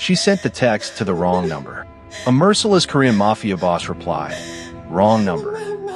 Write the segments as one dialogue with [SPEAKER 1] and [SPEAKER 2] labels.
[SPEAKER 1] She sent the text to the wrong number. A merciless Korean Mafia boss replied, "Wrong number,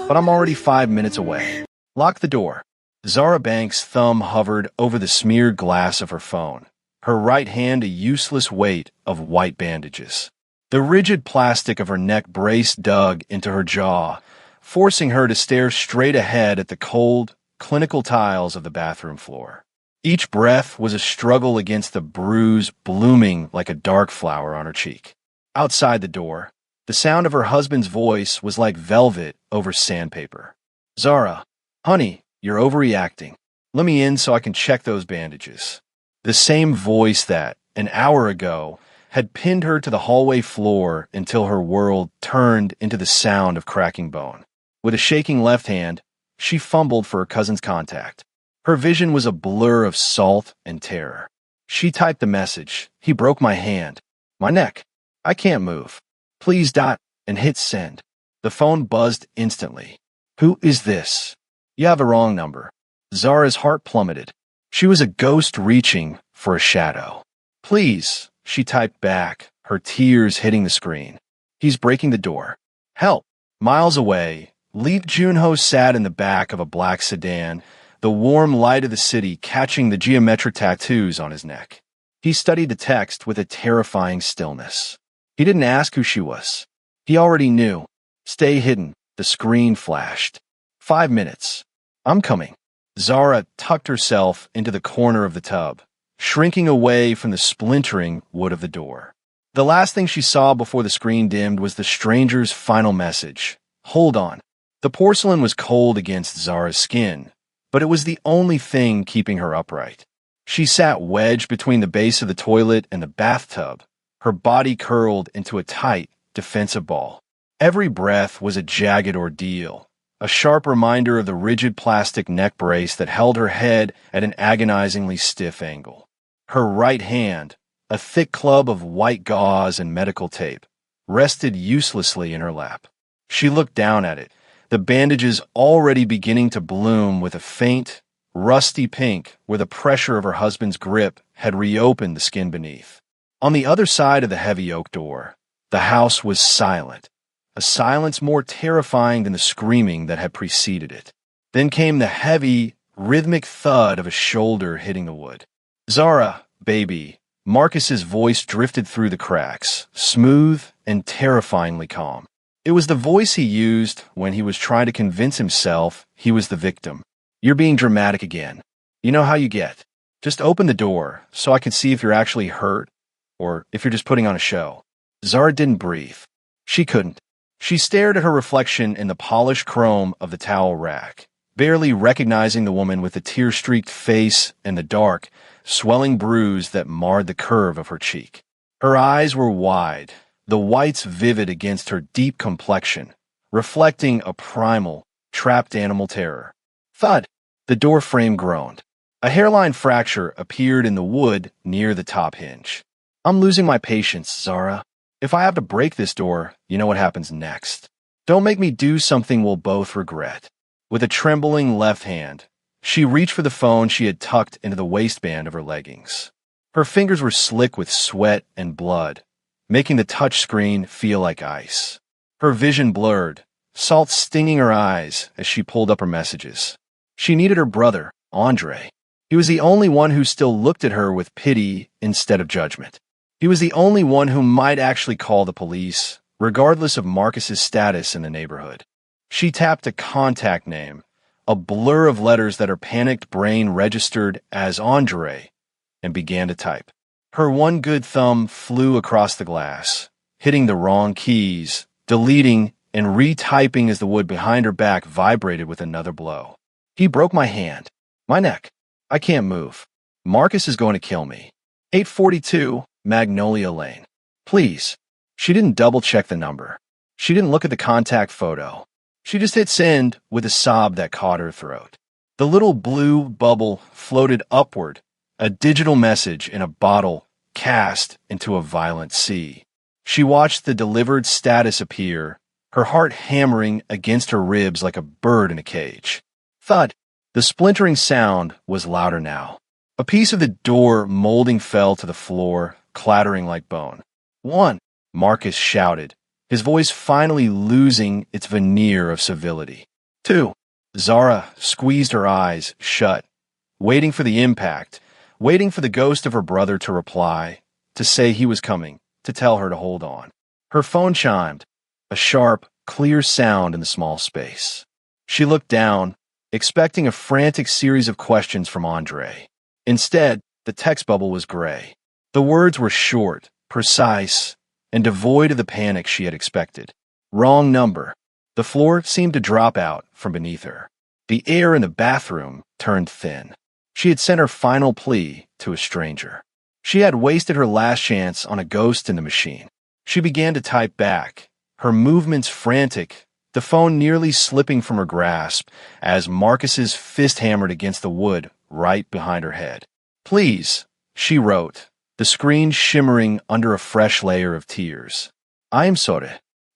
[SPEAKER 1] but I'm already 5 minutes away. Lock the door." Zara Banks' thumb hovered over the smeared glass of her phone, her right hand a useless weight of white bandages. The rigid plastic of her neck brace dug into her jaw, forcing her to stare straight ahead at the cold, clinical tiles of the bathroom floor. Each breath was a struggle against the bruise blooming like a dark flower on her cheek. Outside the door, the sound of her husband's voice was like velvet over sandpaper. "Zara, honey, you're overreacting. Let me in so I can check those bandages." The same voice that, an hour ago, had pinned her to the hallway floor until her world turned into the sound of cracking bone. With a shaking left hand, she fumbled for her cousin's contact. Her vision was a blur of salt and terror. She typed the message, "He broke my hand. My neck. I can't move. Please dot," and hit send. The phone buzzed instantly. "Who is this?" "You have a wrong number." Zara's heart plummeted. She was a ghost reaching for a shadow. "Please," she typed back, her tears hitting the screen. "He's breaking the door. Help." Miles away, Lee Junho sat in the back of a black sedan, the warm light of the city catching the geometric tattoos on his neck. He studied the text with a terrifying stillness. He didn't ask who she was. He already knew. "Stay hidden," the screen flashed. 5 minutes. "I'm coming." Zara tucked herself into the corner of the tub, shrinking away from the splintering wood of the door. The last thing she saw before the screen dimmed was the stranger's final message. "Hold on." The porcelain was cold against Zara's skin, but it was the only thing keeping her upright. She sat wedged between the base of the toilet and the bathtub, her body curled into a tight, defensive ball. Every breath was a jagged ordeal, a sharp reminder of the rigid plastic neck brace that held her head at an agonizingly stiff angle. Her right hand, a thick club of white gauze and medical tape, rested uselessly in her lap. She looked down at it, the bandages already beginning to bloom with a faint, rusty pink where the pressure of her husband's grip had reopened the skin beneath. On the other side of the heavy oak door, the house was silent, a silence more terrifying than the screaming that had preceded it. Then came the heavy, rhythmic thud of a shoulder hitting the wood. "Zara, baby." Marcus's voice drifted through the cracks, smooth and terrifyingly calm. It was the voice he used when he was trying to convince himself he was the victim. "You're being dramatic again. You know how you get. Just open the door so I can see if you're actually hurt or if you're just putting on a show." Zara didn't breathe. She couldn't. She stared at her reflection in the polished chrome of the towel rack, barely recognizing the woman with the tear-streaked face and the dark, swelling bruise that marred the curve of her cheek. Her eyes were wide, the whites vivid against her deep complexion, reflecting a primal, trapped animal terror. Thud! The door frame groaned. A hairline fracture appeared in the wood near the top hinge. "I'm losing my patience, Zara. If I have to break this door, you know what happens next. Don't make me do something we'll both regret." With a trembling left hand, she reached for the phone she had tucked into the waistband of her leggings. Her fingers were slick with sweat and blood, making the touch screen feel like ice. Her vision blurred, salt stinging her eyes as she pulled up her messages. She needed her brother, Andre. He was the only one who still looked at her with pity instead of judgment. He was the only one who might actually call the police, regardless of Marcus's status in the neighborhood. She tapped a contact name, a blur of letters that her panicked brain registered as Andre, and began to type. Her one good thumb flew across the glass, hitting the wrong keys, deleting and retyping as the wood behind her back vibrated with another blow. "He broke my hand. My neck. I can't move. Marcus is going to kill me. 842 Magnolia Lane. Please." She didn't double-check the number. She didn't look at the contact photo. She just hit send with a sob that caught her throat. The little blue bubble floated upward, a digital message in a bottle cast into a violent sea. She watched the delivered status appear, her heart hammering against her ribs like a bird in a cage. Thud! The splintering sound was louder now. A piece of the door molding fell to the floor, clattering like bone. "One," Marcus shouted, his voice finally losing its veneer of civility. "Two." Zara squeezed her eyes shut, waiting for the impact, waiting for the ghost of her brother to reply, to say he was coming, to tell her to hold on. Her phone chimed, a sharp, clear sound in the small space. She looked down, expecting a frantic series of questions from Andre. Instead, the text bubble was gray. The words were short, precise, and devoid of the panic she had expected. Wrong number. The floor seemed to drop out from beneath her. The air in the bathroom turned thin. She had sent her final plea to a stranger. She had wasted her last chance on a ghost in the machine. She began to type back, her movements frantic, the phone nearly slipping from her grasp as Marcus's fist hammered against the wood right behind her head. "Please," she wrote, the screen shimmering under a fresh layer of tears. "I am sorry.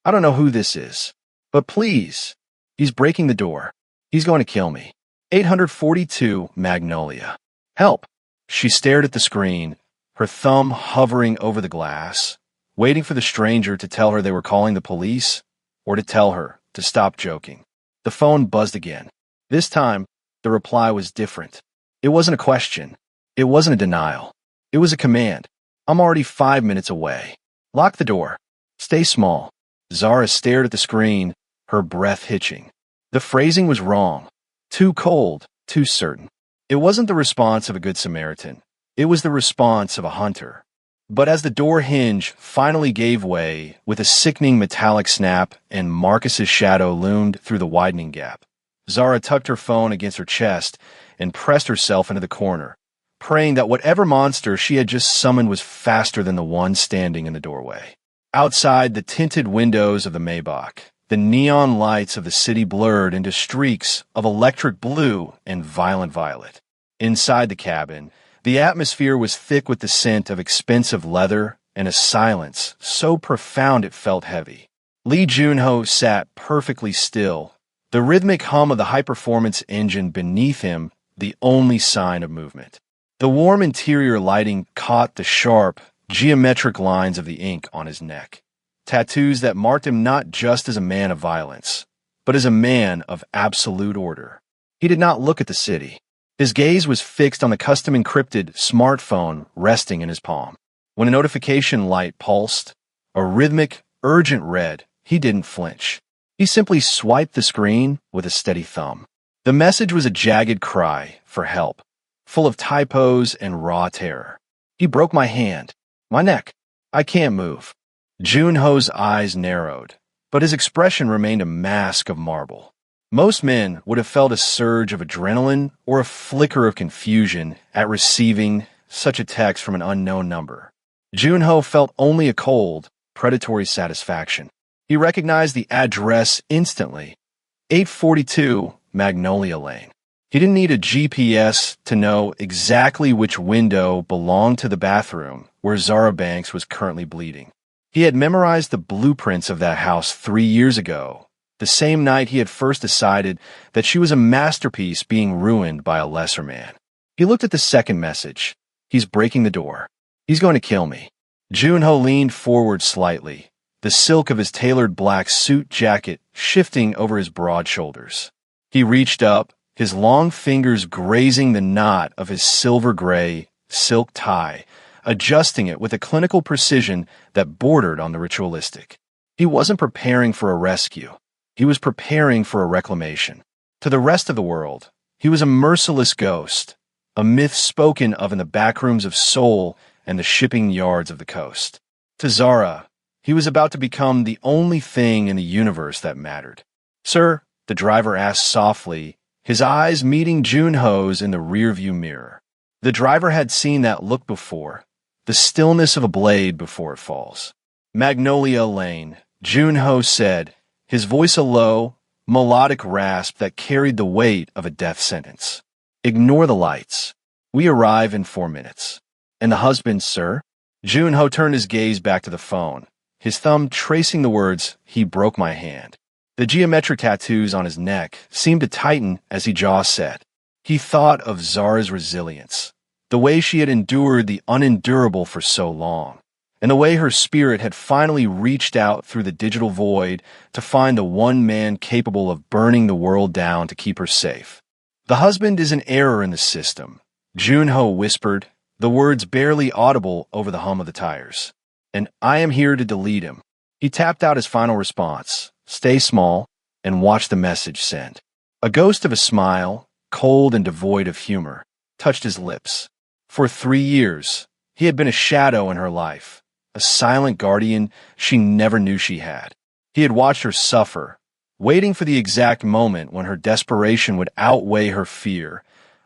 [SPEAKER 1] I don't know who this is. But please, he's breaking the door. He's going to kill me. 842 Magnolia. Help." She stared at the screen, her thumb hovering over the glass, waiting for the stranger to tell her they were calling the police or to tell her to stop joking. The phone buzzed again. This time, the reply was different. It wasn't a question. It wasn't a denial. It was a command. "I'm already 5 minutes away. Lock the door. Stay small." Zara stared at the screen, her breath hitching. The phrasing was wrong. Too cold, too certain. It wasn't the response of a good Samaritan. It was the response of a hunter. But as the door hinge finally gave way with a sickening metallic snap and Marcus's shadow loomed through the widening gap, Zara tucked her phone against her chest and pressed herself into the corner, praying that whatever monster she had just summoned was faster than the one standing in the doorway. Outside the tinted windows of the Maybach, the neon lights of the city blurred into streaks of electric blue and violent violet. Inside the cabin, the atmosphere was thick with the scent of expensive leather and a silence so profound it felt heavy. Lee Junho sat perfectly still, the rhythmic hum of the high-performance engine beneath him the only sign of movement. The warm interior lighting caught the sharp, geometric lines of the ink on his neck, tattoos that marked him not just as a man of violence, but as a man of absolute order. He did not look at the city. His gaze was fixed on the custom-encrypted smartphone resting in his palm. When a notification light pulsed, a rhythmic, urgent red, he didn't flinch. He simply swiped the screen with a steady thumb. The message was a jagged cry for help, full of typos and raw terror. "He broke my hand, my neck. I can't move." Junho's eyes narrowed, but his expression remained a mask of marble. Most men would have felt a surge of adrenaline or a flicker of confusion at receiving such a text from an unknown number. Junho felt only a cold, predatory satisfaction. He recognized the address instantly. 842 Magnolia Lane. He didn't need a GPS to know exactly which window belonged to the bathroom where Zara Banks was currently bleeding. He had memorized the blueprints of that house 3 years ago, the same night he had first decided that she was a masterpiece being ruined by a lesser man. He looked at the second message. "He's breaking the door. He's going to kill me." Junho leaned forward slightly, the silk of his tailored black suit jacket shifting over his broad shoulders. He reached up, his long fingers grazing the knot of his silver-gray silk tie, adjusting it with a clinical precision that bordered on the ritualistic. He wasn't preparing for a rescue. He was preparing for a reclamation. To the rest of the world, he was a merciless ghost, a myth spoken of in the backrooms of Seoul and the shipping yards of the coast. To Zara, he was about to become the only thing in the universe that mattered. "Sir," the driver asked softly, his eyes meeting Junho's in the rearview mirror. The driver had seen that look before, the stillness of a blade before it falls. "Magnolia Lane," Junho said, his voice a low, melodic rasp that carried the weight of a death sentence. "Ignore the lights. We arrive in 4 minutes. And the husband, sir?" Junho turned his gaze back to the phone, his thumb tracing the words, "He broke my hand." The geometric tattoos on his neck seemed to tighten as he jaw set. He thought of Zara's resilience, the way she had endured the unendurable for so long, and the way her spirit had finally reached out through the digital void to find the one man capable of burning the world down to keep her safe. The husband is an error in the system, Junho whispered, the words barely audible over the hum of the tires. And I am here to delete him. He tapped out his final response, stay small, and watch the message send. A ghost of a smile, cold and devoid of humor, touched his lips. For 3 years, he had been a shadow in her life, a silent guardian she never knew she had. He had watched her suffer, waiting for the exact moment when her desperation would outweigh her fear,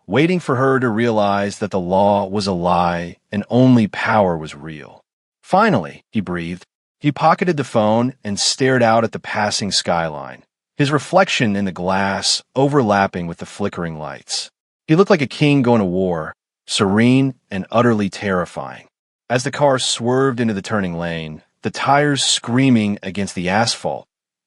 [SPEAKER 1] waiting for her to realize that the law was a lie and only power was real. Finally, he breathed. He pocketed the phone and stared out at the passing skyline, his reflection in the glass overlapping with the flickering lights. He looked like a king going to war, serene and utterly terrifying. As the car swerved into the turning lane, the tires screaming against the asphalt,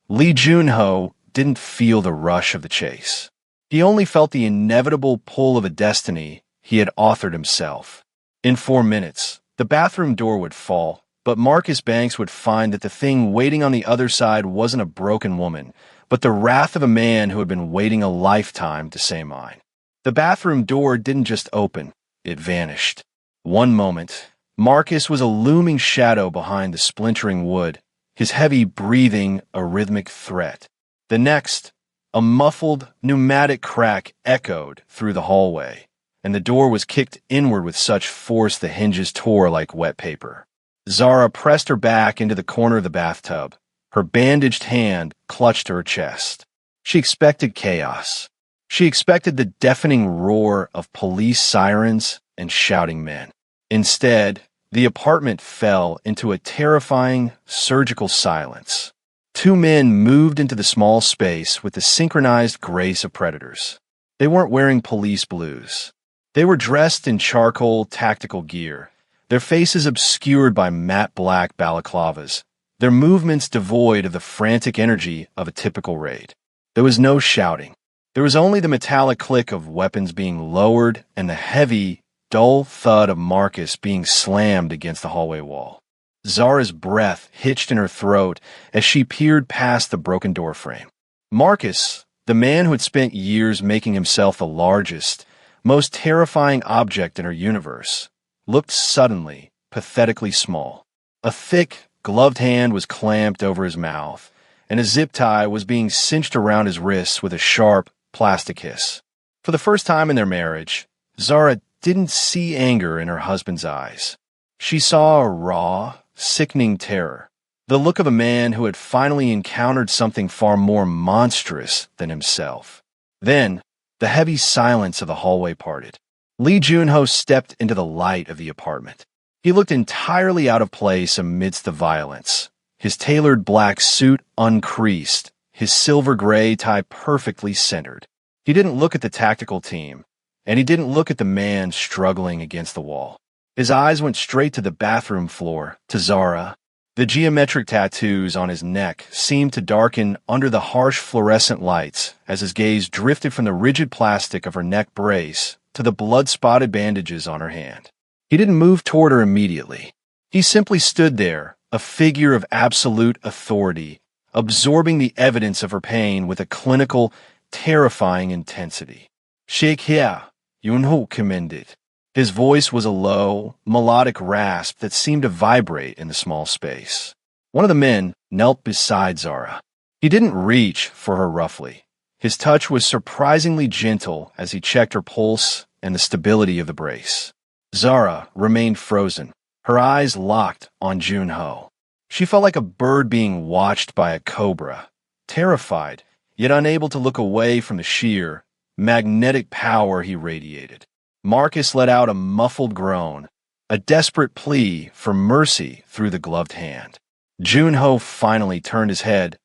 [SPEAKER 1] Lee Junho didn't feel the rush of the chase. He only felt the inevitable pull of a destiny he had authored himself. In 4 minutes, the bathroom door would fall, but Marcus Banks would find that the thing waiting on the other side wasn't a broken woman, but the wrath of a man who had been waiting a lifetime to say mine. The bathroom door didn't just open, it vanished. One moment, Marcus was a looming shadow behind the splintering wood, his heavy breathing a rhythmic threat. The next, a muffled, pneumatic crack echoed through the hallway, and the door was kicked inward with such force the hinges tore like wet paper. Zara pressed her back into the corner of the bathtub. Her bandaged hand clutched to her chest. She expected chaos. She expected the deafening roar of police sirens and shouting men. Instead, the apartment fell into a terrifying, surgical silence. 2 men moved into the small space with the synchronized grace of predators. They weren't wearing police blues. They were dressed in charcoal tactical gear, their faces obscured by matte black balaclavas, their movements devoid of the frantic energy of a typical raid. There was no shouting. There was only the metallic click of weapons being lowered and the heavy, dull thud of Marcus being slammed against the hallway wall. Zara's breath hitched in her throat as she peered past the broken doorframe. Marcus, the man who had spent years making himself the largest, most terrifying object in her universe, looked suddenly, pathetically small. A thick, gloved hand was clamped over his mouth, and a zip tie was being cinched around his wrists with a sharp, plastic hiss. For the first time in their marriage, Zara didn't see anger in her husband's eyes. She saw a raw, sickening terror, the look of a man who had finally encountered something far more monstrous than himself. Then, the heavy silence of the hallway parted. Lee Junho stepped into the light of the apartment. He looked entirely out of place amidst the violence, his tailored black suit uncreased, his silver gray tie perfectly centered. He didn't look at the tactical team, and he didn't look at the man struggling against the wall. His eyes went straight to the bathroom floor, to Zara. The geometric tattoos on his neck seemed to darken under the harsh fluorescent lights as his gaze drifted from the rigid plastic of her neck brace to the blood-spotted bandages on her hand. He didn't move toward her immediately. He simply stood there, a figure of absolute authority, absorbing the evidence of her pain with a clinical, terrifying intensity. "Shake here, Yunho commended." His voice was a low, melodic rasp that seemed to vibrate in the small space. One of the men knelt beside Zara. He didn't reach for her roughly. His touch was surprisingly gentle as he checked her pulse and the stability of the brace. Zara remained frozen, her eyes locked on Junho. She felt like a bird being watched by a cobra, terrified, yet unable to look away from the sheer, magnetic power he radiated. Marcus let out a muffled groan, a desperate plea for mercy through the gloved hand. Junho finally turned his head,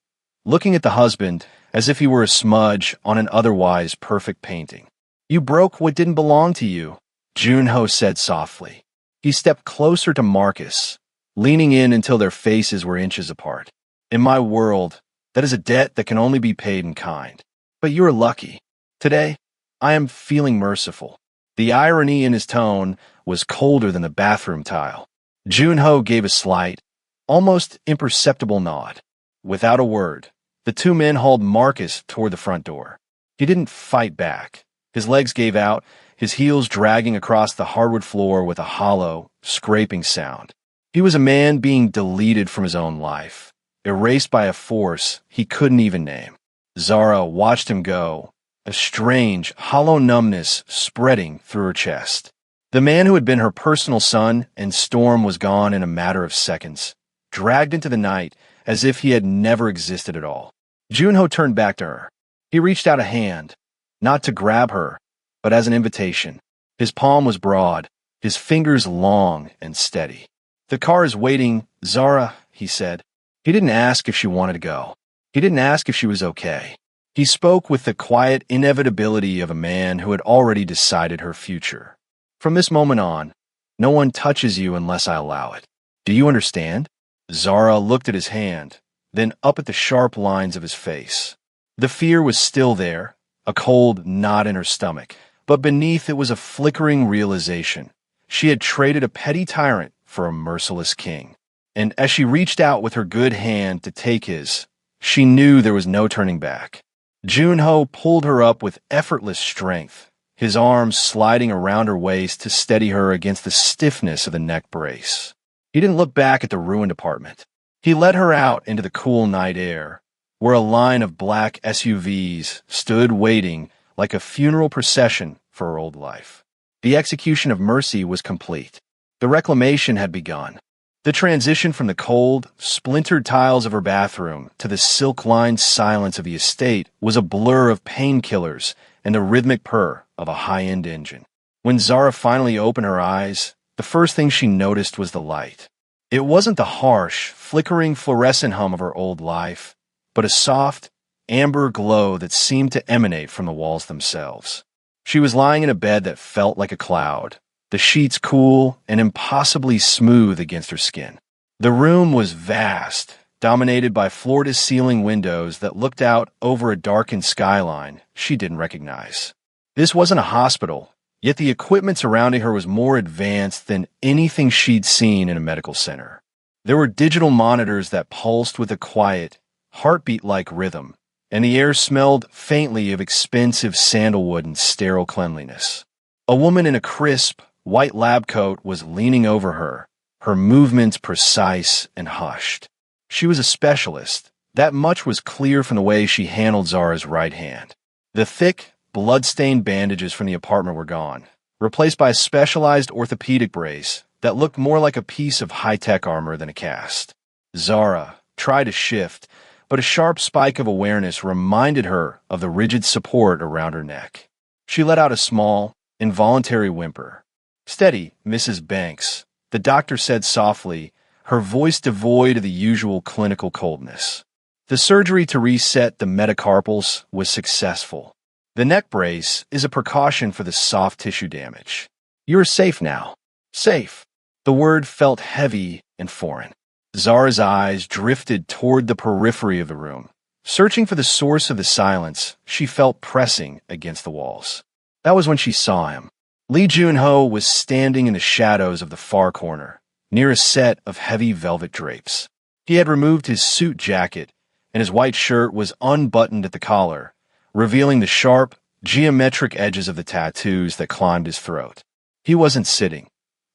[SPEAKER 1] looking at the husband as if he were a smudge on an otherwise perfect painting. "You broke what didn't belong to you," Junho said softly. He stepped closer to Marcus, leaning in until their faces were inches apart. "In my world, that is a debt that can only be paid in kind. But you are lucky. Today, I am feeling merciful. The irony in his tone was colder than the bathroom tile. Junho gave a slight, almost imperceptible nod. Without a word, the two men hauled Marcus toward the front door. He didn't fight back. His legs gave out, his heels dragging across the hardwood floor with a hollow, scraping sound. He was a man being deleted from his own life, erased by a force he couldn't even name. Zara watched him go, a strange, hollow numbness spreading through her chest. The man who had been her personal sun and storm was gone in a matter of seconds, dragged into the night as if he had never existed at all. Junho turned back to her. He reached out a hand, not to grab her, but as an invitation. His palm was broad, his fingers long and steady. "The car is waiting, Zara," he said. He didn't ask if she wanted to go. He didn't ask if she was okay. He spoke with the quiet inevitability of a man who had already decided her future. "From this moment on, no one touches you unless I allow it. Do you understand?" Zara looked at his hand, then up at the sharp lines of his face. The fear was still there, a cold knot in her stomach, but beneath it was a flickering realization. She had traded a petty tyrant for a merciless king. And as she reached out with her good hand to take his, she knew there was no turning back. Junho pulled her up with effortless strength, his arms sliding around her waist to steady her against the stiffness of the neck brace. He didn't look back at the ruined apartment. He led her out into the cool night air, where a line of black SUVs stood waiting like a funeral procession for her old life. The execution of mercy was complete. The reclamation had begun. The transition from the cold, splintered tiles of her bathroom to the silk-lined silence of the estate was a blur of painkillers and the rhythmic purr of a high-end engine. When Zara finally opened her eyes, the first thing she noticed was the light. It wasn't the harsh, flickering fluorescent hum of her old life, but a soft, amber glow that seemed to emanate from the walls themselves. She was lying in a bed that felt like a cloud, the sheets cool and impossibly smooth against her skin. The room was vast, dominated by floor-to-ceiling windows that looked out over a darkened skyline she didn't recognize. This wasn't a hospital, yet the equipment surrounding her was more advanced than anything she'd seen in a medical center. There were digital monitors that pulsed with a quiet, heartbeat-like rhythm, and the air smelled faintly of expensive sandalwood and sterile cleanliness. A woman in a crisp, white lab coat was leaning over her, her movements precise and hushed. She was a specialist. That much was clear from the way she handled Zara's right hand. The thick, blood-stained bandages from the apartment were gone, replaced by a specialized orthopedic brace that looked more like a piece of high-tech armor than a cast. Zara tried to shift, but a sharp spike of awareness reminded her of the rigid support around her neck. She let out a small, involuntary whimper. "Steady, Mrs. Banks," the doctor said softly, her voice devoid of the usual clinical coldness. The surgery to reset the metacarpals was successful. The neck brace is a precaution for the soft tissue damage. "You're safe now." Safe. The word felt heavy and foreign. Zara's eyes drifted toward the periphery of the room. Searching for the source of the silence, she felt pressing against the walls. That was when she saw him. Lee Junho was standing in the shadows of the far corner, near a set of heavy velvet drapes. He had removed his suit jacket, and his white shirt was unbuttoned at the collar, revealing the sharp, geometric edges of the tattoos that climbed his throat. He wasn't sitting.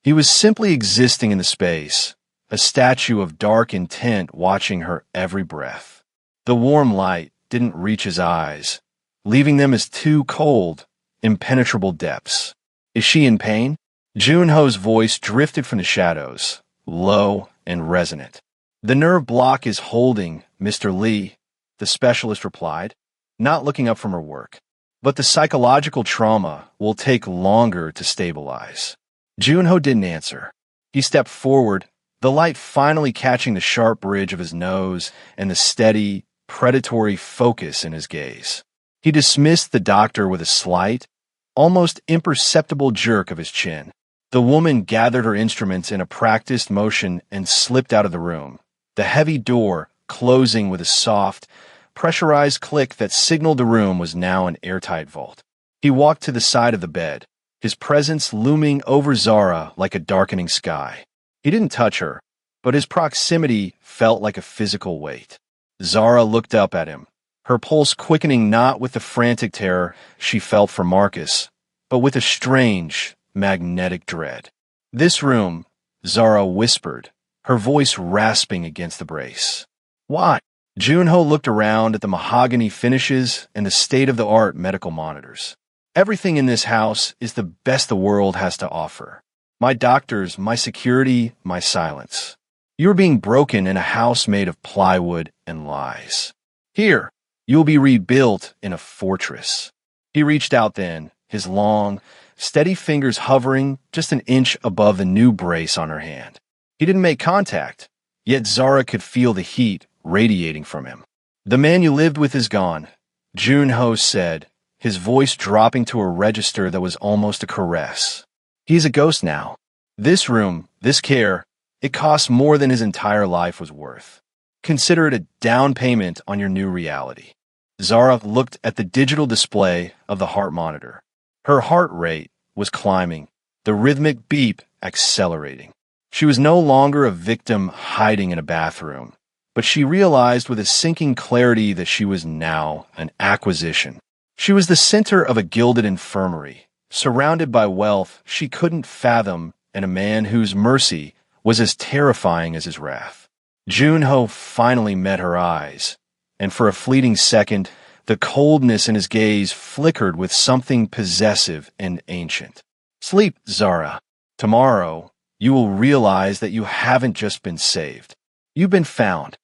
[SPEAKER 1] He was simply existing in the space, a statue of dark intent watching her every breath. The warm light didn't reach his eyes, leaving them as two cold, impenetrable depths. "Is she in pain?" Junho's voice drifted from the shadows, low and resonant. "The nerve block is holding, Mr. Lee," the specialist replied, not looking up from her work. "But the psychological trauma will take longer to stabilize." Junho didn't answer. He stepped forward, the light finally catching the sharp bridge of his nose and the steady, predatory focus in his gaze. He dismissed the doctor with a slight, almost imperceptible jerk of his chin. The woman gathered her instruments in a practiced motion and slipped out of the room, the heavy door closing with a soft, pressurized click that signaled the room was now an airtight vault. He walked to the side of the bed, his presence looming over Zara like a darkening sky. He didn't touch her, but his proximity felt like a physical weight. Zara looked up at him, her pulse quickening not with the frantic terror she felt for Marcus, but with a strange, magnetic dread. "This room," Zara whispered, her voice rasping against the brace. "Why?" Junho looked around at the mahogany finishes and the state-of-the-art medical monitors. "Everything in this house is the best the world has to offer. My doctors, my security, my silence. You are being broken in a house made of plywood and lies. Here, you will be rebuilt in a fortress." He reached out then, his long, steady fingers hovering just an inch above the new brace on her hand. He didn't make contact, yet Zara could feel the heat radiating from him. "The man you lived with is gone," Junho said, his voice dropping to a register that was almost a caress. "He's a ghost now. This room, this care, it costs more than his entire life was worth. Consider it a down payment on your new reality." Zara looked at the digital display of the heart monitor. Her heart rate was climbing, the rhythmic beep accelerating. She was no longer a victim hiding in a bathroom, but she realized with a sinking clarity that she was now an acquisition. She was the center of a gilded infirmary, surrounded by wealth she couldn't fathom and a man whose mercy was as terrifying as his wrath. Junho finally met her eyes, and for a fleeting second, the coldness in his gaze flickered with something possessive and ancient. "Sleep, Zara. Tomorrow, you will realize that you haven't just been saved. You've been found."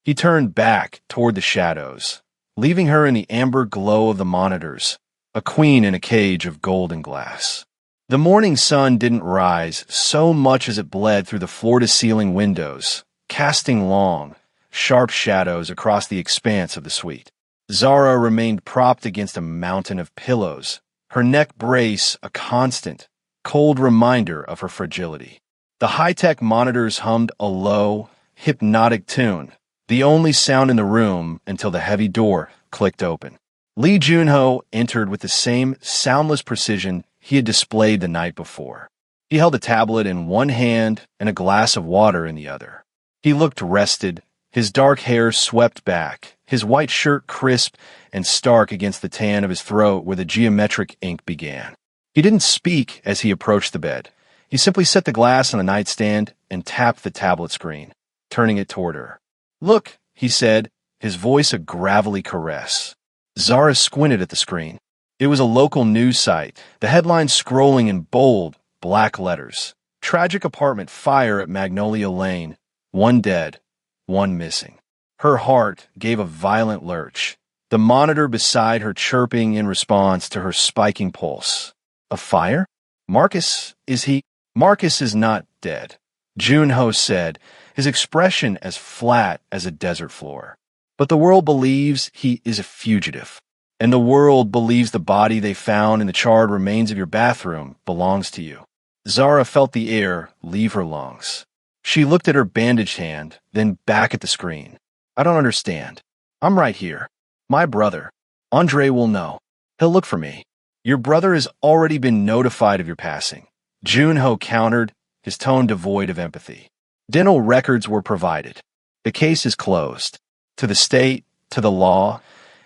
[SPEAKER 1] He turned back toward the shadows, leaving her in the amber glow of the monitors, a queen in a cage of golden glass. The morning sun didn't rise so much as it bled through the floor-to-ceiling windows, casting long, sharp shadows across the expanse of the suite. Zara remained propped against a mountain of pillows, her neck brace a constant, cold reminder of her fragility. The high-tech monitors hummed a low, hypnotic tune, the only sound in the room until the heavy door clicked open. Lee Junho entered with the same soundless precision he had displayed the night before. He held a tablet in one hand and a glass of water in the other. He looked rested, his dark hair swept back, his white shirt crisp and stark against the tan of his throat where the geometric ink began. He didn't speak as he approached the bed. He simply set the glass on a nightstand and tapped the tablet screen, turning it toward her. "Look," he said, his voice a gravelly caress. Zara squinted at the screen. It was a local news site, the headline scrolling in bold, black letters. "Tragic apartment fire at Magnolia Lane. 1 dead, 1 missing." Her heart gave a violent lurch, the monitor beside her chirping in response to her spiking pulse. "A fire? Marcus, is he—" "Marcus is not dead," Junho said, his expression as flat as a desert floor. "But the world believes he is a fugitive, and the world believes the body they found in the charred remains of your bathroom belongs to you." Zara felt the air leave her lungs. She looked at her bandaged hand, then back at the screen. "I don't understand. I'm right here. My brother. Andre will know. He'll look for me." "Your brother has already been notified of your passing," Junho countered, his tone devoid of empathy. "Dental records were provided. The case is closed. To the state, to the law,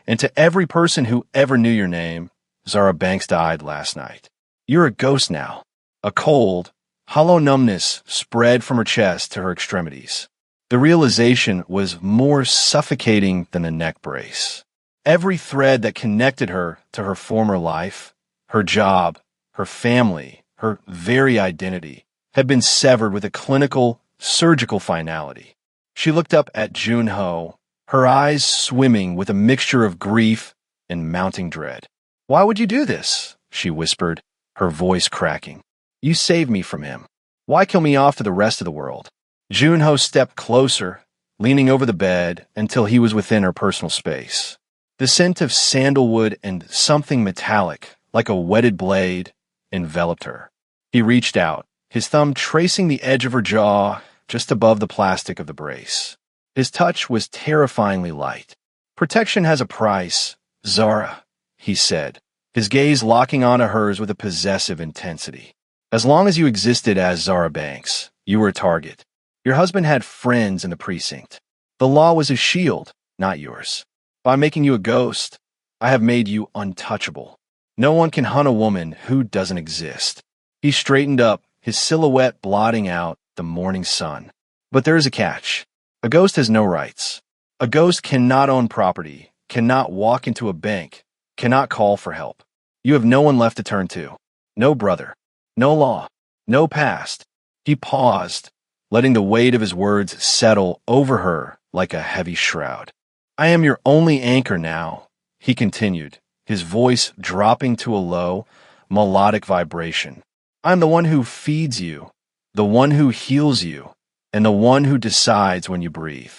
[SPEAKER 1] and to every person who ever knew your name, Zara Banks died last night. You're a ghost now." A cold, hollow numbness spread from her chest to her extremities. The realization was more suffocating than the neck brace. Every thread that connected her to her former life, her job, her family, her very identity, had been severed with a clinical, surgical finality. She looked up at Junho, her eyes swimming with a mixture of grief and mounting dread. "Why would you do this?" she whispered, her voice cracking. "You saved me from him. Why kill me off to the rest of the world?" Junho stepped closer, leaning over the bed until he was within her personal space. The scent of sandalwood and something metallic, like a whetted blade, enveloped her. He reached out, his thumb tracing the edge of her jaw just above the plastic of the brace. His touch was terrifyingly light. "Protection has a price, Zara," he said, his gaze locking onto hers with a possessive intensity. As long as you existed as Zara Banks, you were a target. Your husband had friends in the precinct. The law was his shield, not yours. By making you a ghost, I have made you untouchable. No one can hunt a woman who doesn't exist. He straightened up, his silhouette blotting out the morning sun. But there is a catch. A ghost has no rights. A ghost cannot own property, cannot walk into a bank, cannot call for help. You have no one left to turn to. No brother. No law. No past. He paused, letting the weight of his words settle over her like a heavy shroud. I am your only anchor now, he continued, his voice dropping to a low, melodic vibration. I'm the one who feeds you, the one who heals you, and the one who decides when you breathe.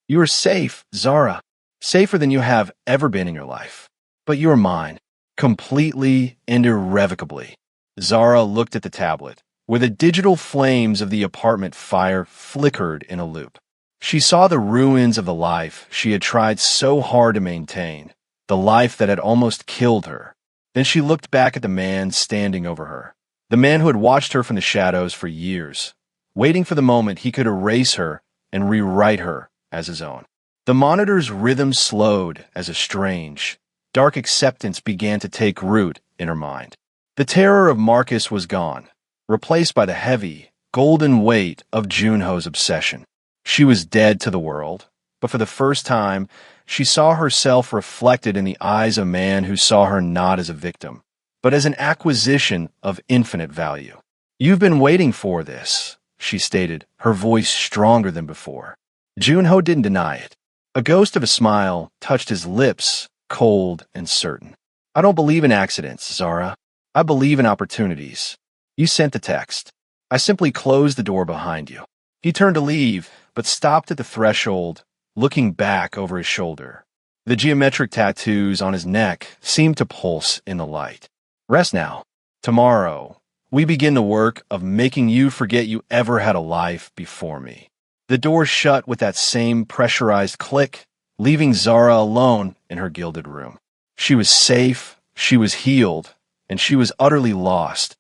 [SPEAKER 1] You are safe, Zara, safer than you have ever been in your life. But you are mine, completely and irrevocably. Zara looked at the tablet, where the digital flames of the apartment fire flickered in a loop. She saw the ruins of the life she had tried so hard to maintain, the life that had almost killed her. Then she looked back at the man standing over her, the man who had watched her from the shadows for years, waiting for the moment he could erase her and rewrite her as his own. The monitor's rhythm slowed as a strange, dark acceptance began to take root in her mind. The terror of Marcus was gone, replaced by the heavy, golden weight of Junho's obsession. She was dead to the world, but for the first time, she saw herself reflected in the eyes of a man who saw her not as a victim, but as an acquisition of infinite value. You've been waiting for this, she stated, her voice stronger than before. Junho didn't deny it. A ghost of a smile touched his lips, cold and certain. I don't believe in accidents, Zara. I believe in opportunities. You sent the text. I simply closed the door behind you. He turned to leave, but stopped at the threshold, looking back over his shoulder. The geometric tattoos on his neck seemed to pulse in the light. Rest now. Tomorrow, we begin the work of making you forget you ever had a life before me. The door shut with that same pressurized click, leaving Zara alone in her gilded room. She was safe, she was healed, and she was utterly lost.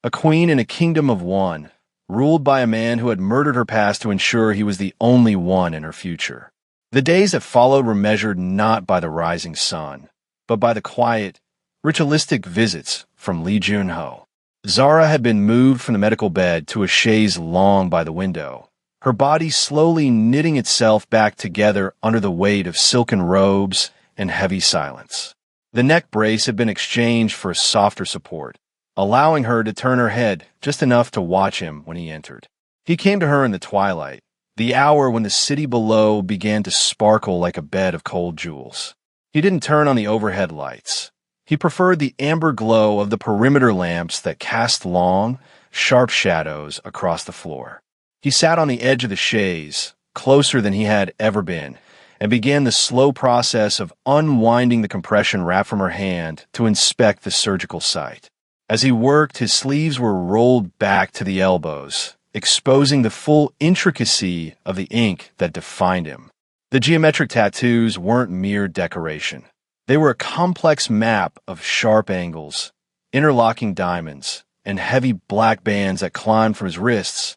[SPEAKER 1] A queen in a kingdom of one, ruled by a man who had murdered her past to ensure he was the only one in her future. The days that followed were measured not by the rising sun, but by the quiet, ritualistic visits from Lee Junho. Zara had been moved from the medical bed to a chaise longue by the window, her body slowly knitting itself back together under the weight of silken robes and heavy silence. The neck brace had been exchanged for a softer support, allowing her to turn her head just enough to watch him when he entered. He came to her in the twilight, the hour when the city below began to sparkle like a bed of cold jewels. He didn't turn on the overhead lights. He preferred the amber glow of the perimeter lamps that cast long, sharp shadows across the floor. He sat on the edge of the chaise, closer than he had ever been, and began the slow process of unwinding the compression wrap from her hand to inspect the surgical site. As he worked, his sleeves were rolled back to the elbows, exposing the full intricacy of the ink that defined him. The geometric tattoos weren't mere decoration. They were a complex map of sharp angles, interlocking diamonds, and heavy black bands that climbed from his wrists,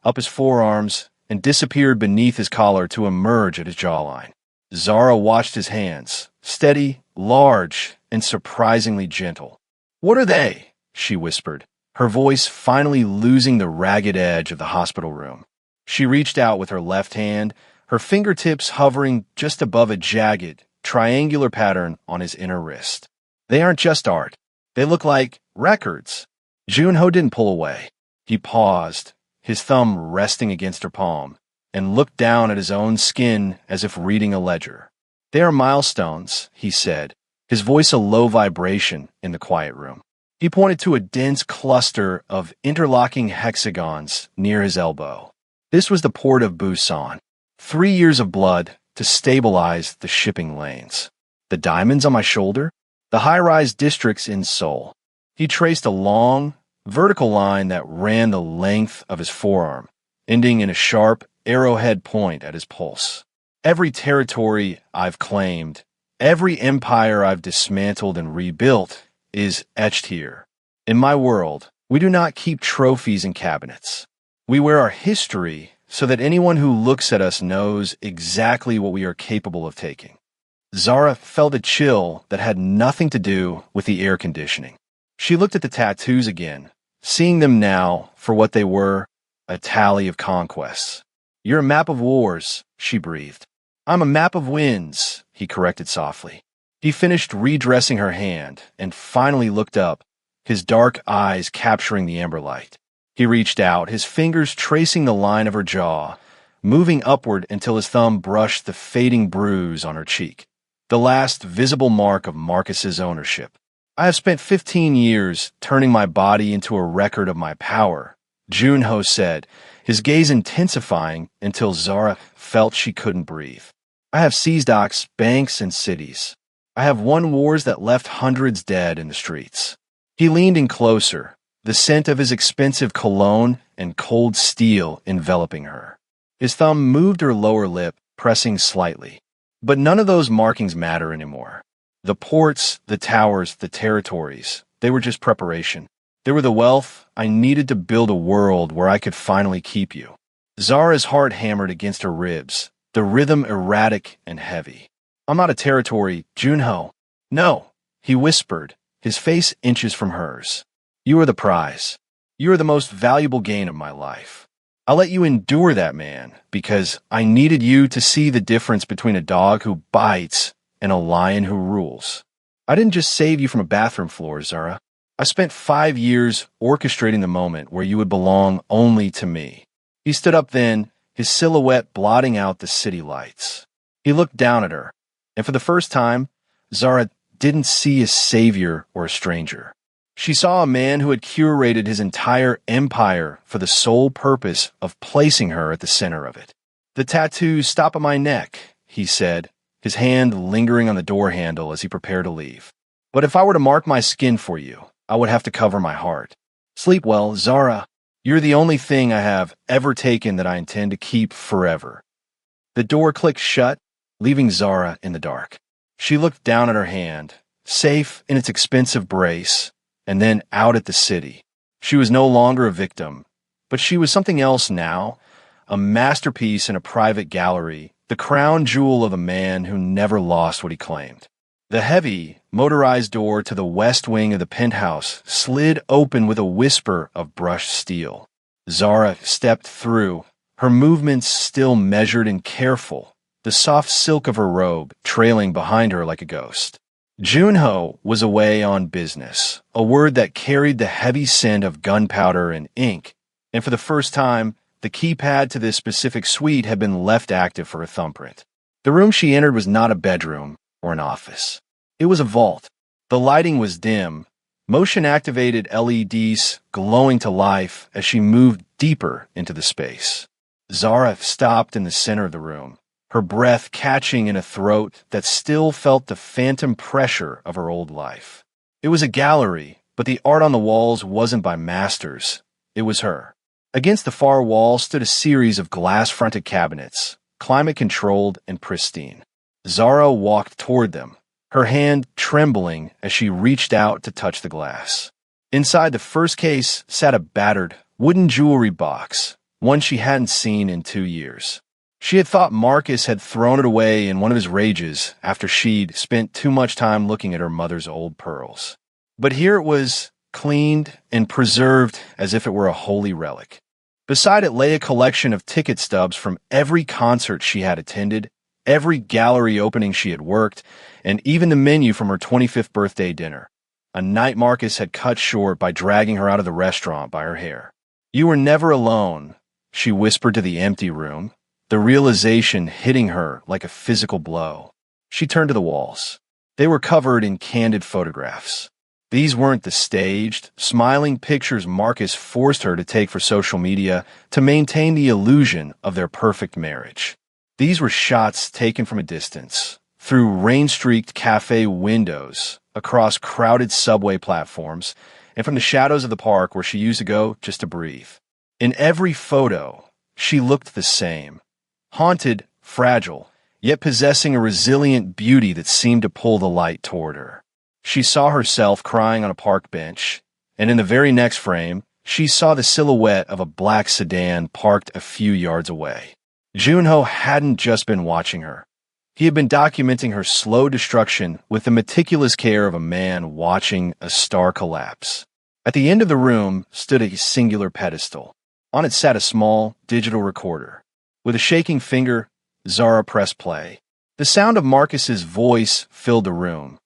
[SPEAKER 1] up his forearms, and disappeared beneath his collar to emerge at his jawline. Zara watched his hands, steady, large, and surprisingly gentle. "What are they?" she whispered, her voice finally losing the ragged edge of the hospital room. She reached out with her left hand, her fingertips hovering just above a jagged, triangular pattern on his inner wrist. "They aren't just art. They look like records." Junho didn't pull away. He paused, his thumb resting against her palm, and looked down at his own skin as if reading a ledger. "They are milestones," he said, his voice a low vibration in the quiet room. He pointed to a dense cluster of interlocking hexagons near his elbow. This was the port of Busan. 3 years of blood to stabilize the shipping lanes. The diamonds on my shoulder? The high-rise districts in Seoul. He traced a long, vertical line that ran the length of his forearm, ending in a sharp arrowhead point at his pulse. Every territory I've claimed, every empire I've dismantled and rebuilt, is etched here. In my world, we do not keep trophies in cabinets. We wear our history so that anyone who looks at us knows exactly what we are capable of taking. Zara felt a chill that had nothing to do with the air conditioning. She looked at the tattoos again, seeing them now for what they were, a tally of conquests. "You're a map of wars," she breathed. "I'm a map of wins," he corrected softly. He finished redressing her hand and finally looked up, his dark eyes capturing the amber light. He reached out, his fingers tracing the line of her jaw, moving upward until his thumb brushed the fading bruise on her cheek, the last visible mark of Marcus's ownership. "I have spent 15 years turning my body into a record of my power," Junho said, his gaze intensifying until Zara felt she couldn't breathe. "I have seized docks, banks, and cities. I have won wars that left hundreds dead in the streets." He leaned in closer, the scent of his expensive cologne and cold steel enveloping her. His thumb moved her lower lip, pressing slightly. But none of those markings matter anymore. The ports, the towers, the territories, they were just preparation. They were the wealth I needed to build a world where I could finally keep you. Zara's heart hammered against her ribs, the rhythm erratic and heavy. "I'm not a territory, Junho." "No," he whispered, his face inches from hers. "You are the prize. You are the most valuable gain of my life. I let you endure that man because I needed you to see the difference between a dog who bites and a lion who rules. I didn't just save you from a bathroom floor, Zara. I spent 5 years orchestrating the moment where you would belong only to me." He stood up then, his silhouette blotting out the city lights. He looked down at her, and for the first time, Zara didn't see a savior or a stranger. She saw a man who had curated his entire empire for the sole purpose of placing her at the center of it. "The tattoos stop at my neck," he said, his hand lingering on the door handle as he prepared to leave. "But if I were to mark my skin for you, I would have to cover my heart. Sleep well, Zara. You're the only thing I have ever taken that I intend to keep forever." The door clicked shut, leaving Zara in the dark. She looked down at her hand, safe in its expensive brace, and then out at the city. She was no longer a victim, but she was something else now, a masterpiece in a private gallery, the crown jewel of a man who never lost what he claimed. The heavy, motorized door to the west wing of the penthouse slid open with a whisper of brushed steel. Zara stepped through, her movements still measured and careful, the soft silk of her robe trailing behind her like a ghost. Junho was away on business, a word that carried the heavy scent of gunpowder and ink, and for the first time, the keypad to this specific suite had been left active for a thumbprint. The room she entered was not a bedroom or an office. It was a vault. The lighting was dim, motion-activated LEDs glowing to life as she moved deeper into the space. Zara stopped in the center of the room, her breath catching in a throat that still felt the phantom pressure of her old life. It was a gallery, but the art on the walls wasn't by masters. It was her. Against the far wall stood a series of glass-fronted cabinets, climate-controlled and pristine. Zara walked toward them, her hand trembling as she reached out to touch the glass. Inside the first case sat a battered, wooden jewelry box, one she hadn't seen in 2 years. She had thought Marcus had thrown it away in one of his rages after she'd spent too much time looking at her mother's old pearls. But here it was, cleaned and preserved as if it were a holy relic. Beside it lay a collection of ticket stubs from every concert she had attended, every gallery opening she had worked, and even the menu from her 25th birthday dinner, a night Marcus had cut short by dragging her out of the restaurant by her hair. "You were never alone," she whispered to the empty room, the realization hitting her like a physical blow. She turned to the walls. They were covered in candid photographs. These weren't the staged, smiling pictures Marcus forced her to take for social media to maintain the illusion of their perfect marriage. These were shots taken from a distance, through rain-streaked cafe windows, across crowded subway platforms, and from the shadows of the park where she used to go just to breathe. In every photo, she looked the same, haunted, fragile, yet possessing a resilient beauty that seemed to pull the light toward her. She saw herself crying on a park bench, and in the very next frame, she saw the silhouette of a black sedan parked a few yards away. Junho hadn't just been watching her. He had been documenting her slow destruction with the meticulous care of a man watching a star collapse. At the end of the room stood a singular pedestal. On it sat a small, digital recorder. With a shaking finger, Zara pressed play. The sound of Marcus's voice filled the room,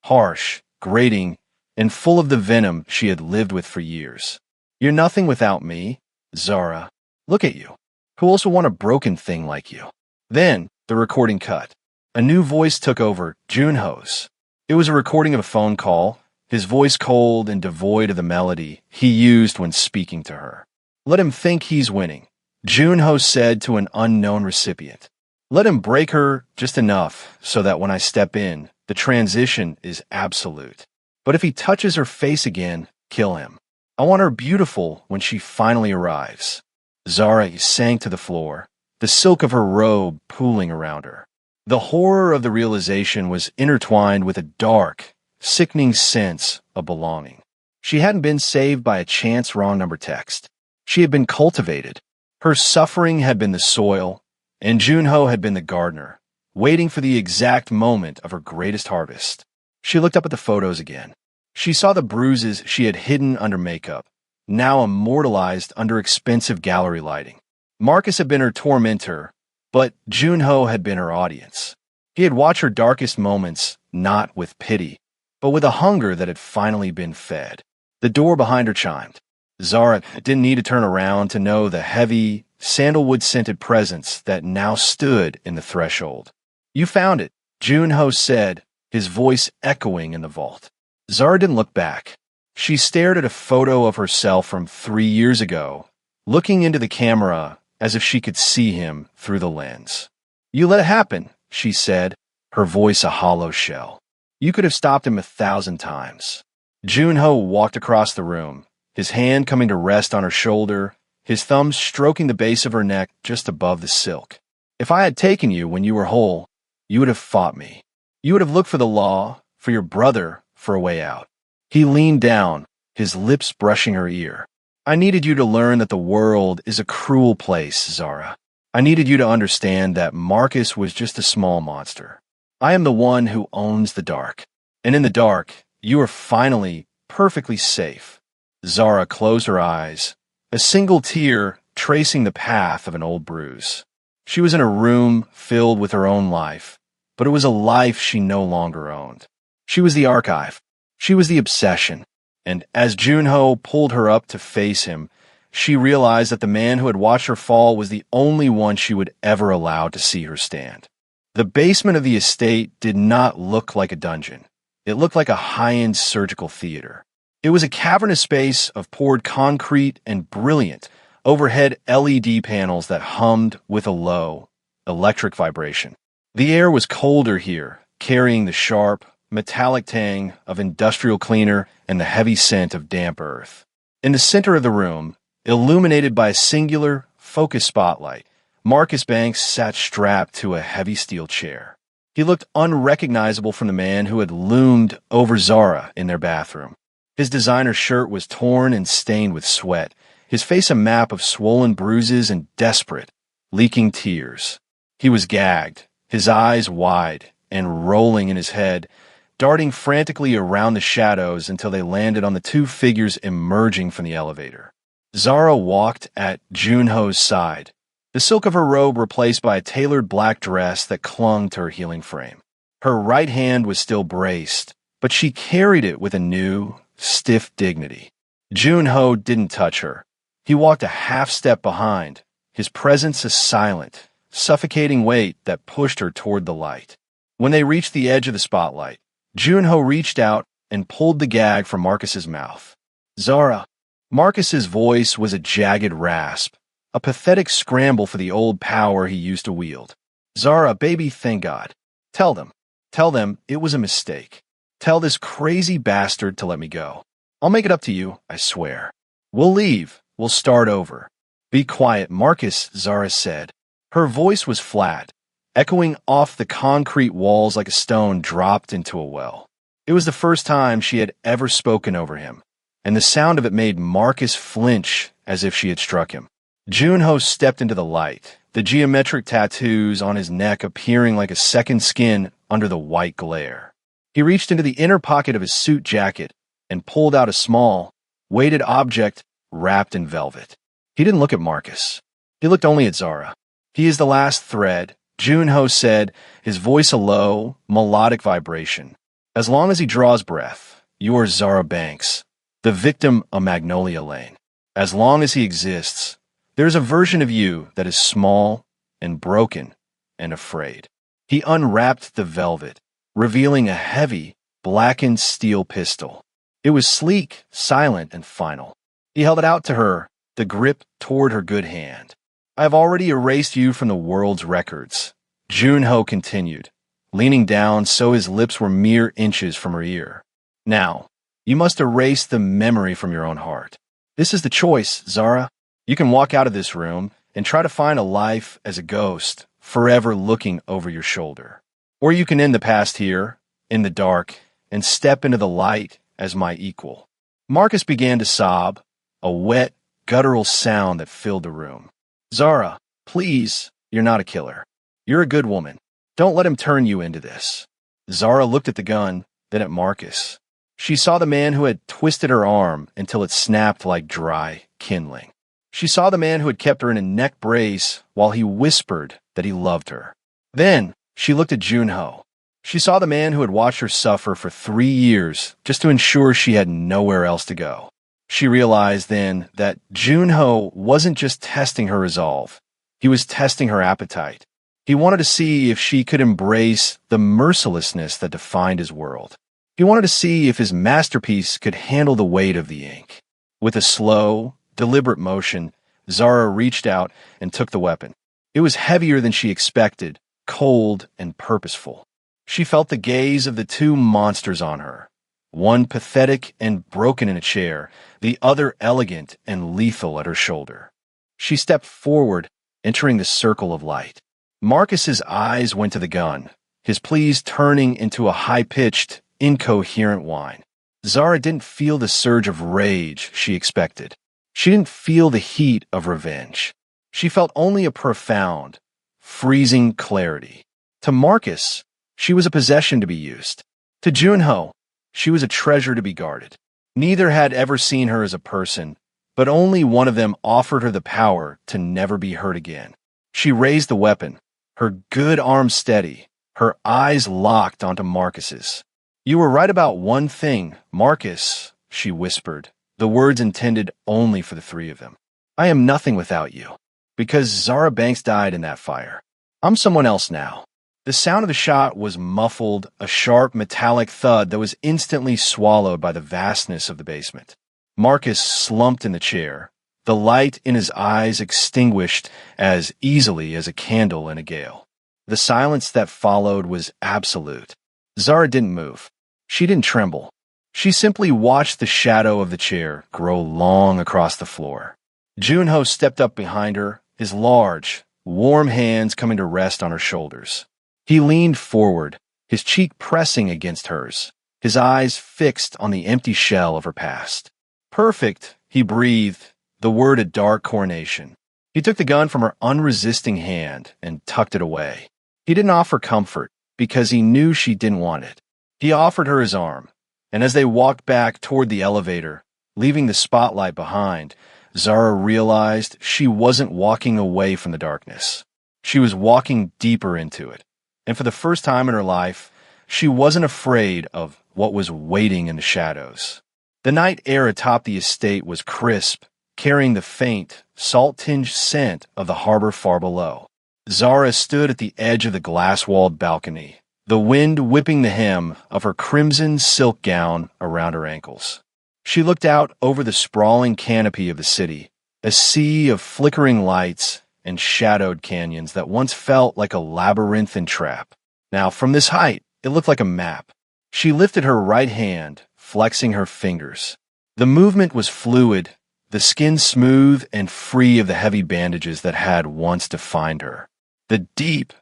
[SPEAKER 1] harsh, grating, and full of the venom she had lived with for years. "You're nothing without me, Zara. Look at you. Who else would want a broken thing like you?" Then, the recording cut. A new voice took over, Junho's. It was a recording of a phone call, his voice cold and devoid of the melody he used when speaking to her. "Let him think he's winning," Junho said to an unknown recipient. "Let him break her just enough so that when I step in, the transition is absolute. But if he touches her face again, kill him. I want her beautiful when she finally arrives." Zara sank to the floor, the silk of her robe pooling around her. The horror of the realization was intertwined with a dark, sickening sense of belonging. She hadn't been saved by a chance wrong number text. She had been cultivated. Her suffering had been the soil, and Junho had been the gardener, waiting for the exact moment of her greatest harvest. She looked up at the photos again. She saw the bruises she had hidden under makeup, now immortalized under expensive gallery lighting. Marcus had been her tormentor, but Junho had been her audience. He had watched her darkest moments, not with pity, but with a hunger that had finally been fed. The door behind her chimed. Zara didn't need to turn around to know the heavy, sandalwood-scented presence that now stood in the threshold. "You found it," Junho said, his voice echoing in the vault. Zara didn't look back. She stared at a photo of herself from 3 years ago, looking into the camera as if she could see him through the lens. "You let it happen," she said, her voice a hollow shell. "You could have stopped him 1,000 times." Junho walked across the room, his hand coming to rest on her shoulder, his thumbs stroking the base of her neck just above the silk. "If I had taken you when you were whole, you would have fought me. You would have looked for the law, for your brother, for a way out." He leaned down, his lips brushing her ear. "I needed you to learn that the world is a cruel place, Zara. I needed you to understand that Marcus was just a small monster. I am the one who owns the dark. And in the dark, you are finally perfectly safe." Zara closed her eyes, a single tear tracing the path of an old bruise. She was in a room filled with her own life, but it was a life she no longer owned. She was the archive. She was the obsession. And as Junho pulled her up to face him, she realized that the man who had watched her fall was the only one she would ever allow to see her stand. The basement of the estate did not look like a dungeon. It looked like a high-end surgical theater. It was a cavernous space of poured concrete and brilliant, overhead LED panels that hummed with a low, electric vibration. The air was colder here, carrying the sharp, metallic tang of industrial cleaner and the heavy scent of damp earth. In the center of the room, illuminated by a singular, focused spotlight, Marcus Banks sat strapped to a heavy steel chair. He looked unrecognizable from the man who had loomed over Zara in their bathroom. His designer shirt was torn and stained with sweat, his face a map of swollen bruises and desperate, leaking tears. He was gagged, his eyes wide and rolling in his head, darting frantically around the shadows until they landed on the two figures emerging from the elevator. Zara walked at Junho's side, the silk of her robe replaced by a tailored black dress that clung to her healing frame. Her right hand was still braced, but she carried it with a new, stiff dignity. Junho didn't touch her. He walked a half step behind, his presence a silent, suffocating weight that pushed her toward the light. When they reached the edge of the spotlight, Junho reached out and pulled the gag from Marcus's mouth. "Zara." Marcus's voice was a jagged rasp, a pathetic scramble for the old power he used to wield. "Zara, baby, thank God. Tell them it was a mistake. Tell this crazy bastard to let me go. I'll make it up to you, I swear. We'll leave. We'll start over." "Be quiet, Marcus," Zara said. Her voice was flat, echoing off the concrete walls like a stone dropped into a well. It was the first time she had ever spoken over him, and the sound of it made Marcus flinch as if she had struck him. Junho stepped into the light, the geometric tattoos on his neck appearing like a second skin under the white glare. He reached into the inner pocket of his suit jacket and pulled out a small, weighted object wrapped in velvet. He didn't look at Marcus. He looked only at Zara. "He is the last thread," Junho said, his voice a low, melodic vibration. "As long as he draws breath, you are Zara Banks, the victim of Magnolia Lane. As long as he exists, there is a version of you that is small and broken and afraid." He unwrapped the velvet, revealing a heavy, blackened steel pistol. It was sleek, silent, and final. He held it out to her, the grip toward her good hand. "I have already erased you from the world's records," Junho continued, leaning down so his lips were mere inches from her ear. "Now, you must erase the memory from your own heart. This is the choice, Zara. You can walk out of this room and try to find a life as a ghost, forever looking over your shoulder. Or you can end the past here, in the dark, and step into the light as my equal." Marcus began to sob, a wet, guttural sound that filled the room. "Zara, please, you're not a killer. You're a good woman. Don't let him turn you into this." Zara looked at the gun, then at Marcus. She saw the man who had twisted her arm until it snapped like dry kindling. She saw the man who had kept her in a neck brace while he whispered that he loved her. Then she looked at Junho. She saw the man who had watched her suffer for 3 years just to ensure she had nowhere else to go. She realized then that Junho wasn't just testing her resolve. He was testing her appetite. He wanted to see if she could embrace the mercilessness that defined his world. He wanted to see if his masterpiece could handle the weight of the ink. With a slow, deliberate motion, Zara reached out and took the weapon. It was heavier than she expected, cold and purposeful. She felt the gaze of the two monsters on her, one pathetic and broken in a chair, the other elegant and lethal at her shoulder. She stepped forward, entering the circle of light. Marcus's eyes went to the gun, his pleas turning into a high-pitched, incoherent whine. Zara didn't feel the surge of rage she expected. She didn't feel the heat of revenge. She felt only a profound, freezing clarity. To Marcus, she was a possession to be used. To Junho, she was a treasure to be guarded. Neither had ever seen her as a person, but only one of them offered her the power to never be hurt again. She raised the weapon, her good arm steady, her eyes locked onto Marcus's. "You were right about one thing, Marcus," she whispered, the words intended only for the three of them. "I am nothing without you, because Zara Banks died in that fire. I'm someone else now." The sound of the shot was muffled, a sharp metallic thud that was instantly swallowed by the vastness of the basement. Marcus slumped in the chair, the light in his eyes extinguished as easily as a candle in a gale. The silence that followed was absolute. Zara didn't move. She didn't tremble. She simply watched the shadow of the chair grow long across the floor. Junho stepped up behind her, his large, warm hands coming to rest on her shoulders. He leaned forward, his cheek pressing against hers, his eyes fixed on the empty shell of her past. "Perfect," he breathed, the word a dark coronation. He took the gun from her unresisting hand and tucked it away. He didn't offer comfort because he knew she didn't want it. He offered her his arm, and as they walked back toward the elevator, leaving the spotlight behind, Zara realized she wasn't walking away from the darkness. She was walking deeper into it. And for the first time in her life, she wasn't afraid of what was waiting in the shadows. The night air atop the estate was crisp, carrying the faint, salt-tinged scent of the harbor far below. Zara stood at the edge of the glass-walled balcony, the wind whipping the hem of her crimson silk gown around her ankles. She looked out over the sprawling canopy of the city, a sea of flickering lights and shadowed canyons that once felt like a labyrinthine trap. Now, from this height, it looked like a map. She lifted her right hand, flexing her fingers. The movement was fluid, the skin smooth and free of the heavy bandages that had once defined her. The deep,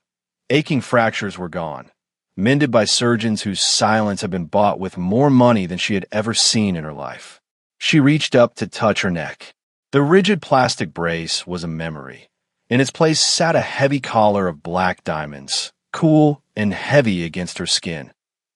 [SPEAKER 1] aching fractures were gone. mended by surgeons whose silence had been bought with more money than she had ever seen in her life. She reached up to touch her neck. The rigid plastic brace was a memory. In its place sat a heavy collar of black diamonds, cool and heavy against her skin,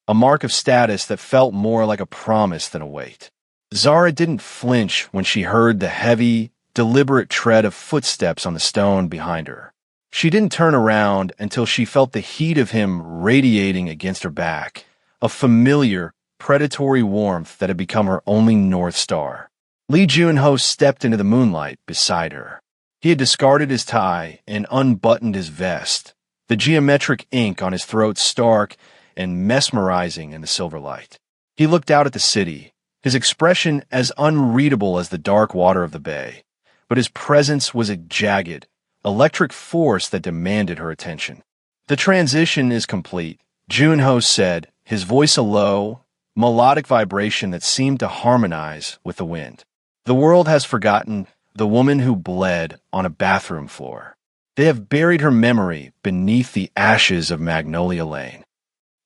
[SPEAKER 1] a mark of status that felt more like a promise than a weight. Zara didn't flinch when she heard the heavy, deliberate tread of footsteps on the stone behind her. She didn't turn around until she felt the heat of him radiating against her back, a familiar, predatory warmth that had become her only North Star. Lee Jun-ho stepped into the moonlight beside her. He had discarded his tie and unbuttoned his vest, the geometric ink on his throat stark and mesmerizing in the silver light. He looked out at the city, his expression as unreadable as the dark water of the bay, but his presence was a jagged, electric force that demanded her attention. "The transition is complete," Jun-ho said, his voice a low, melodic vibration that seemed to harmonize with the wind. "The world has forgotten the woman who bled on a bathroom floor. They have buried her memory beneath the ashes of Magnolia Lane."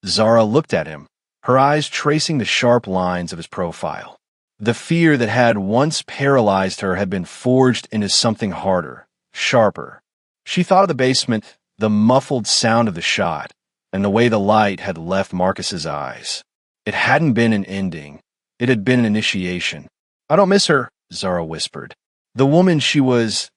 [SPEAKER 1] Zara looked at him, her eyes tracing the sharp lines of his profile. The fear that had once paralyzed her had been forged into something harder, sharper. She thought of the basement, the muffled sound of the shot, and the way the light had left Marcus's eyes. It hadn't been an ending. It had been an initiation. "I don't miss her," Zara whispered. "The woman she was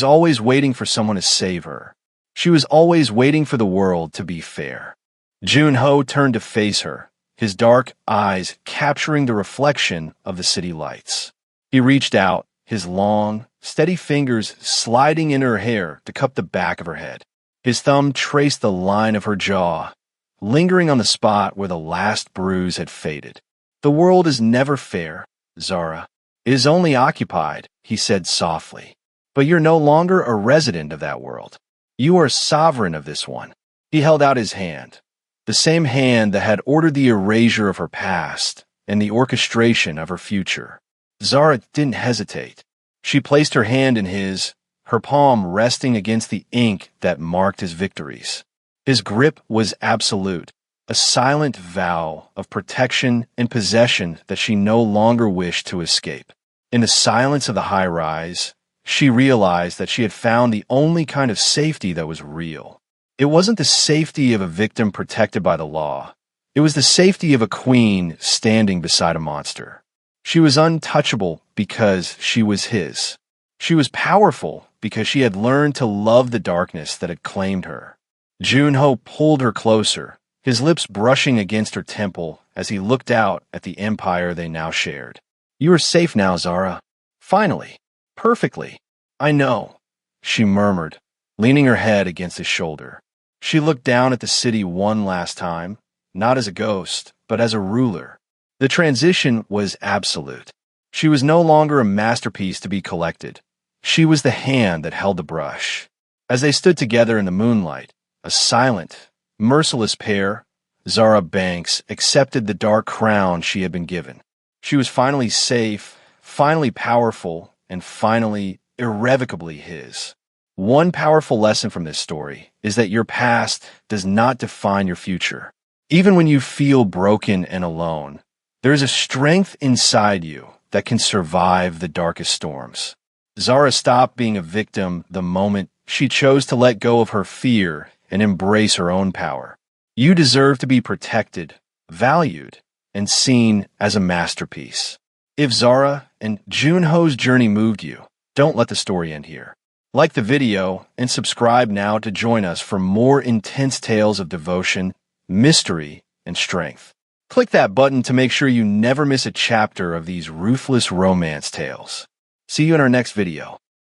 [SPEAKER 1] always waiting for someone to save her. She was always waiting for the world to be fair." Jun-ho turned to face her, his dark eyes capturing the reflection of the city lights. He reached out, his long, steady fingers sliding in her hair to cup the back of her head. His thumb traced the line of her jaw, lingering on the spot where the last bruise had faded. "The world is never fair, Zara. It is only occupied," he said softly. "But you're no longer a resident of that world. You are sovereign of this one." He held out his hand, the same hand that had ordered the erasure of her past and the orchestration of her future. Zara didn't hesitate. She placed her hand in his, her palm resting against the ink that marked his victories. His grip was absolute, a silent vow of protection and possession that she no longer wished to escape. In the silence of the high-rise, she realized that she had found the only kind of safety that was real. It wasn't the safety of a victim protected by the law. It was the safety of a queen standing beside a monster. She was untouchable because she was his. She was powerful because she had learned to love the darkness that had claimed her. Jun-ho pulled her closer, his lips brushing against her temple as he looked out at the empire they now shared. "You are safe now, Zara. Finally. Perfectly. I know," she murmured, leaning her head against his shoulder. She looked down at the city one last time, not as a ghost, but as a ruler. The transition was absolute. She was no longer a masterpiece to be collected. She was the hand that held the brush. As they stood together in the moonlight, a silent, merciless pair, Zara Banks accepted the dark crown she had been given. She was finally safe, finally powerful, and finally irrevocably his. One powerful lesson from this story is that your past does not define your future. Even when you feel broken and alone, there is a strength inside you that can survive the darkest storms. Zara stopped being a victim the moment she chose to let go of her fear and embrace her own power. You deserve to be protected, valued, and seen as a masterpiece. If Zara and Jun-ho's journey moved you, don't let the story end here. Like the video and subscribe now to join us for more intense tales of devotion, mystery, and strength. Click that button to make sure you never miss a chapter of these ruthless romance tales. See you in our next video.